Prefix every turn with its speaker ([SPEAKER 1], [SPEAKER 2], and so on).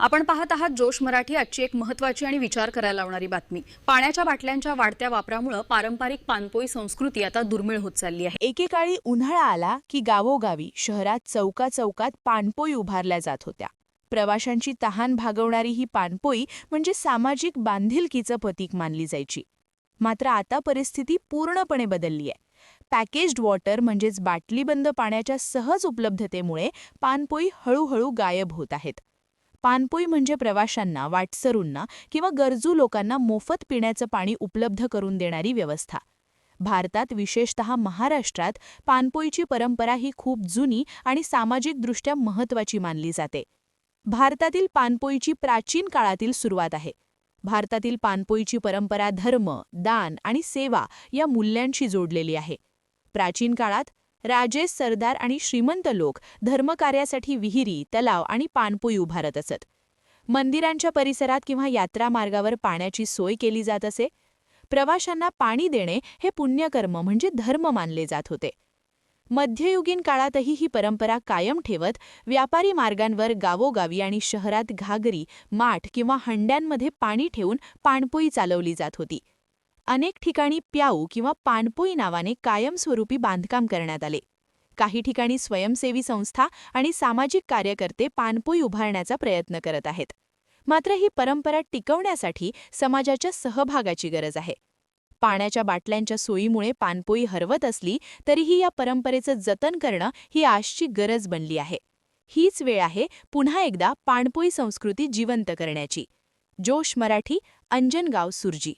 [SPEAKER 1] आपण पाहत आहात जोश मराठी। आजची एक महत्त्वाची आणि विचार करायला लावणारी बातमी। पाण्याच्या बाटल्यांच्या वाढत्या वापरामुळे पारंपरिक पानपोई संस्कृती आता दुर्मिळ होत चालली आहे।
[SPEAKER 2] एकेकाळी उन्हाळा आला की गावोगावी शहरात चौकाचौकात पानपोई उभारल्या जात होत्या। प्रवाशांची तहान भागवणारी ही पानपोई म्हणजे सामाजिक बांधिलकीचं प्रतीक मानली जायची। मात्र आता परिस्थिती पूर्णपणे बदलली आहे। पॅकेज्ड वॉटर म्हणजेच बाटलीबंद पाण्याच्या सहज उपलब्धतेमुळे पानपोई हळूहळू गायब होत आहेत। पानपोई म्हणजे प्रवाशांना, वाटसरूंना किंवा गरजू लोकांना मोफत पिण्याचं पाणी उपलब्ध करून देणारी व्यवस्था। भारतात विशेषतः महाराष्ट्रात पानपोईची परंपरा ही खूप जुनी आणि सामाजिकदृष्ट्या महत्त्वाची मानली जाते। भारतातील पानपोईची प्राचीन काळातील सुरुवात आहे। भारतातील पानपोईची परंपरा धर्म, दान आणि सेवा या मूल्यांशी जोडलेली आहे। प्राचीन काळात राजे, सरदार आणि श्रीमंत लोक धर्मकार्यासाठी विहिरी, तलाव आणि पानपोई उभारत असत। मंदिरांच्या परिसरात किंवा यात्रा मार्गावर पाण्याची सोय केली जात असे। प्रवाशांना पाणी देणे हे पुण्यकर्म म्हणजे धर्म मानले जात होते। मध्ययुगीन काळातही ही परंपरा कायम ठेवत व्यापारी मार्गांवर गावोगावी आणि शहरात घागरी, माठ किंवा हंड्यांमध्ये पाणी ठेवून पाणपोई चालवली जात होती। अनेक ठिकाणी प्याऊ किंवा पानपोई नावाने कायमस्वरूपी बांधकाम करण्यात आले। काही ठिकाणी स्वयंसेवी संस्था आणि सामाजिक कार्यकर्ते पानपोई उभारण्याचा प्रयत्न करत आहेत। मात्र ही परंपरा टिकवण्यासाठी समाजाच्या सहभागाची गरज आहे। पाण्याच्या बाटल्यांच्या सोयीमुळे पानपोई हरवत असली तरीही या परंपरेचं जतन करणं ही आजची गरज बनली आहे। हीच वेळ आहे पुन्हा एकदा पाणपोई संस्कृती जिवंत करण्याची। जोश मराठी, अंजनगाव, सुरजी।